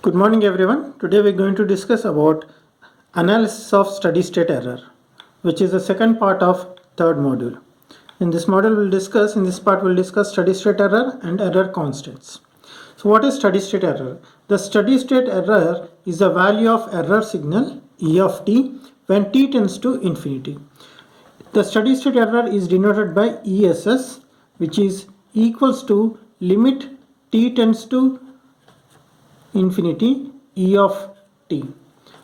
Good morning everyone. Today we're going to discuss about analysis of steady state error, which is the second part of third module. In this part we'll discuss steady state error and error constants. So what is steady state error? The steady state error is the value of error signal E of t when t tends to infinity. The steady state error is denoted by ESS, which is equals to limit t tends to infinity E of t.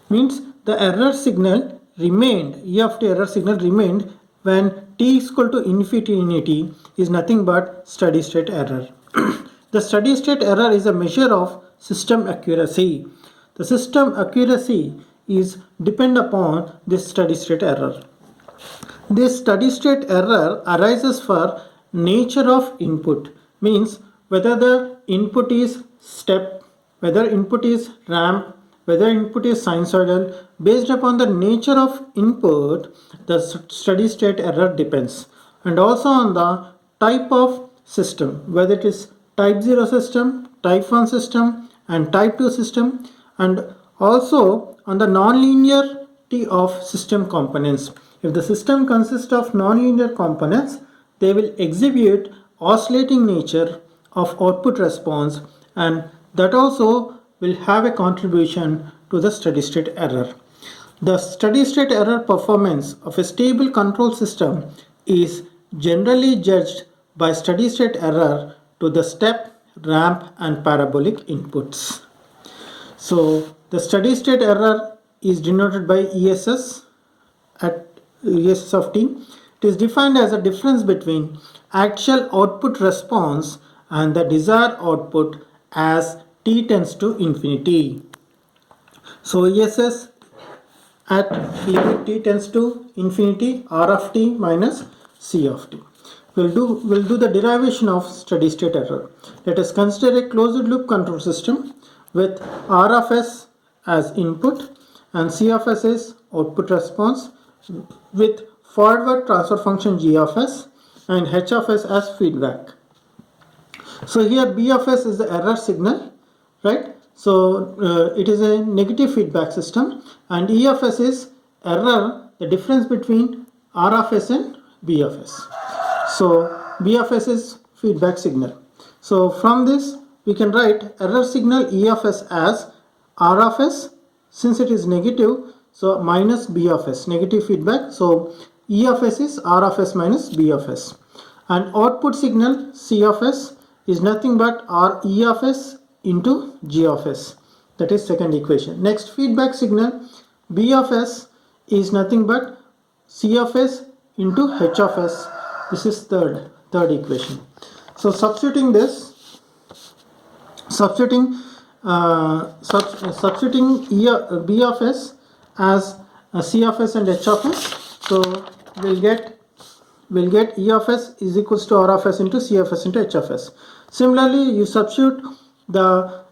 Means the error signal remained, E of t error signal remained when t is equal to infinity is nothing but steady state error. The steady state error is a measure of system accuracy. The system accuracy is depend upon this steady state error. This steady state error arises for nature of input, means whether the input is step, whether input is ramp, whether input is sinusoidal. Based upon the nature of input, the steady state error depends, and also on the type of system, whether it is type 0 system, type 1 system and type 2 system, and also on the nonlinearity of system components. If the system consists of nonlinear components, they will exhibit oscillating nature of output response, and that also will have a contribution to the steady state error. The steady state error performance of a stable control system is generally judged by steady state error to the step, ramp and parabolic inputs. So the steady state error is denoted by ESS at ESS of t. It is defined as a difference between actual output response and the desired output as t tends to infinity. So ESS at limit t tends to infinity, R of t minus C of t. We'll do the derivation of steady state error. Let us consider a closed loop control system with R of s as input and C of s is output response, with forward transfer function G of s and H of s as feedback. So here B of s is the error signal, right? So it is a negative feedback system, and E of s is error, the difference between R of s and B of s. So B of s is feedback signal. So from this we can write error signal E of s as R of s, since it is negative, so minus B of s, negative feedback. So E of s is R of s minus B of s. And output signal C of s is nothing but R E of s into G of s. That is second equation. Next, feedback signal B of s is nothing but C of s into H of s. This is third equation. So substituting this, substituting B of s as C of s and H of s. So we'll get E of s is equals to R of s into C of s into H of s. Similarly, you substitute the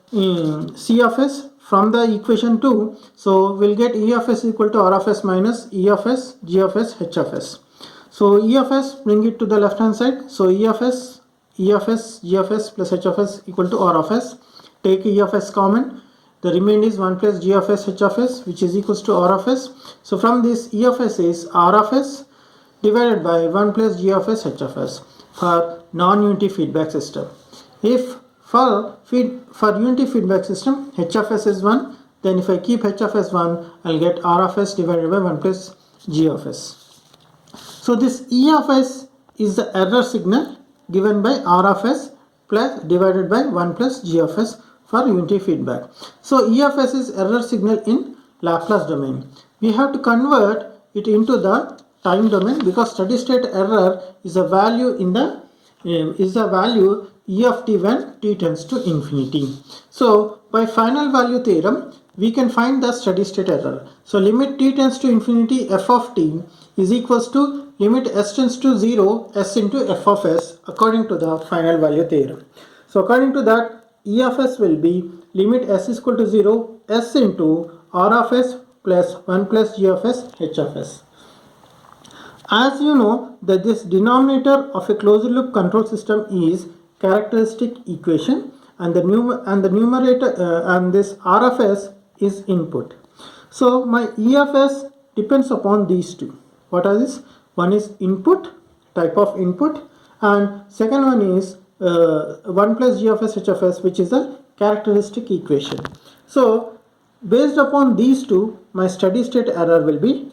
C of s from the equation 2. So we'll get E of s equal to R of s minus E of s, G of s, H of s. So E of s, bring it to the left hand side. So E of s, G of s plus H of s equal to R of s. Take E of s common. The remainder is 1 plus G of s, H of s, which is equals to R of s. So from this, E of s is R of s divided by 1 plus G of s, H of s for non-unity feedback system. If for unity feedback system, H of s is 1, then if I keep H of s 1, I'll get R of s divided by 1 plus G of s. So this E of s is the error signal given by R of s plus divided by 1 plus G of s for unity feedback. So E of s is error signal in Laplace domain. We have to convert it into the time domain, because steady state error is a value in the value E of t when t tends to infinity. So by final value theorem we can find the steady state error. So limit t tends to infinity f of t is equals to limit s tends to 0 s into f of s according to the final value theorem. So according to that, E of s will be limit s is equal to 0 s into R of s plus 1 plus G of s, H of s. As you know that this denominator of a closed loop control system is characteristic equation, and the numerator and this R of S is input. So my E of S depends upon these two. What are these? One is input, type of input, and second one is 1 plus G of S H of S, which is a characteristic equation. So based upon these two, my steady state error will be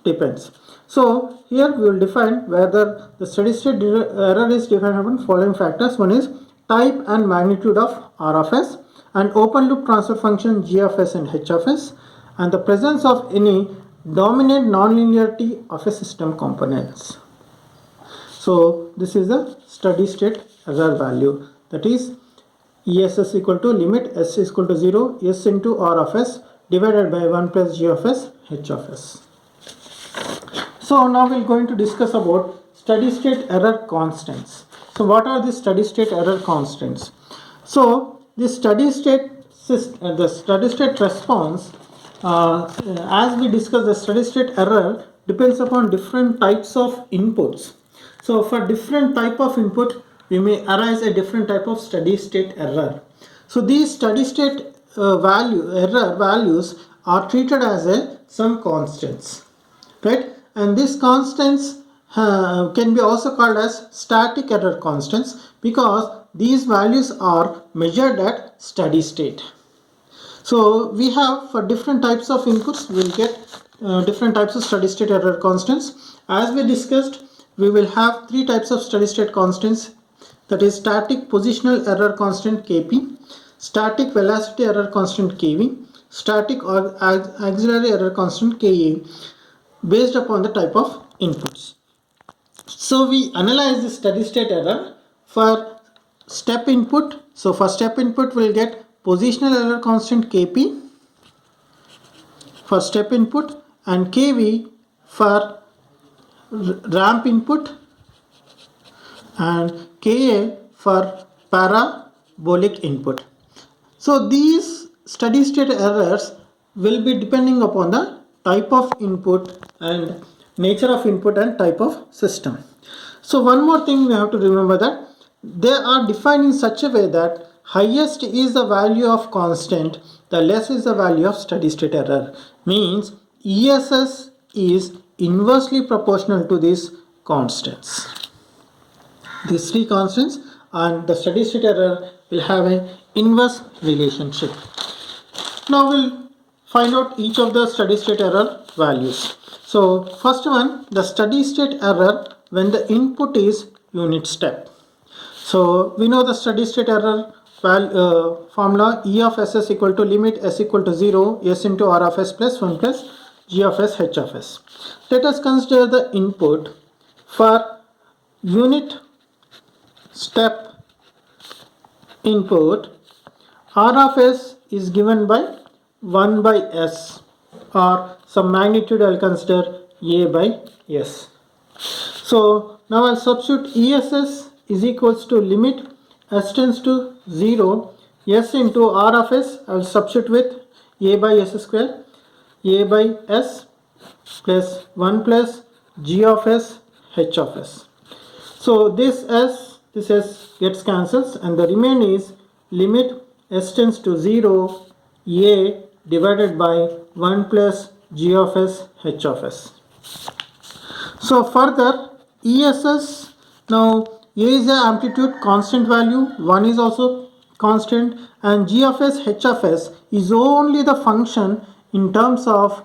depends. So here we will define whether the steady state error is defined upon following factors. One is type and magnitude of R of S, and open loop transfer function G of S and H of S, and the presence of any dominant nonlinearity of a system components. So this is the steady state error value, that is ESS equal to limit S is equal to 0 S into R of S divided by 1 plus G of S H of S. So now we're going to discuss about steady state error constants. So what are the steady state error constants? So the steady state response, as we discussed, the steady state error depends upon different types of inputs. So for different type of input, we may arise a different type of steady state error. So these steady state error values are treated as some constants, right? And these constants can be also called as static error constants, because these values are measured at steady state. So we have, for different types of inputs, we'll get different types of steady state error constants. As we discussed, we will have three types of steady state constants, that is static positional error constant Kp, static velocity error constant Kv, static auxiliary error constant Ka, based upon the type of inputs. So we analyze the steady state error for step input. So for step input, we'll get positional error constant Kp for step input, and Kv for ramp input, and Ka for parabolic input. So these steady state errors will be depending upon the type of input and nature of input and type of system. So one more thing we have to remember, that they are defined in such a way that highest is the value of constant, the less is the value of steady state error. Means ESS is inversely proportional to these constants. These three constants and the steady state error will have an inverse relationship. Now we'll find out each of the steady state error values. So first one, the steady state error when the input is unit step. So we know the steady state error formula, E of S is equal to limit S equal to 0 S into R of S plus 1 plus G of S H of S. Let us consider the input for unit step input. R of S is given by 1 by S, or some magnitude I'll consider A by S. So now I'll substitute ESS is equals to limit S tends to 0 S into R of S. I'll substitute with A by S square, A by S plus 1 plus G of S H of S. So this S gets cancels, and the remain is limit S tends to 0 A divided by 1 plus G of S H of S. So further, ESS, now A is the amplitude constant value, 1 is also constant, and G of S H of S is only the function in terms of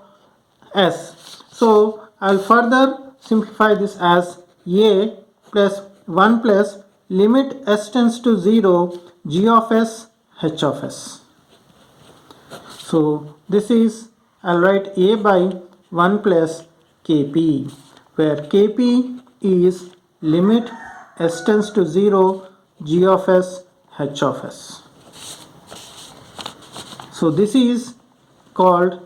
S. So I'll further simplify this as A plus 1 plus limit S tends to 0 G of S H of S. So this is, I'll write A by 1 plus Kp, where Kp is limit S tends to 0 G of S H of S. So this is called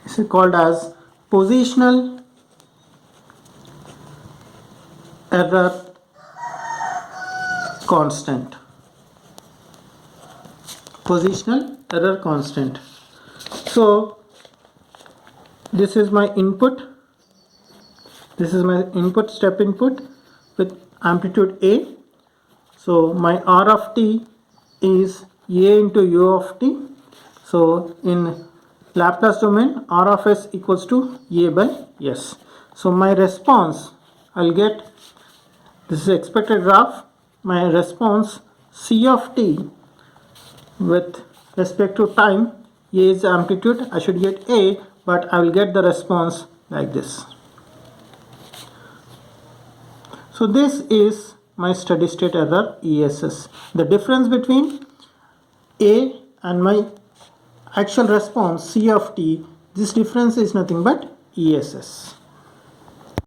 as positional error constant. Positional error constant. So this is my input. This is my input, step input with amplitude A. So my R of t is a into u of t. So in Laplace domain, r of s equals to a by s. So my response, I'll get, this is expected graph, my response c of t with respect to time, a is amplitude, I should get a, but I will get the response like this. So this is my steady state error ESS. The difference between a and my actual response C of t, this difference is nothing but ESS.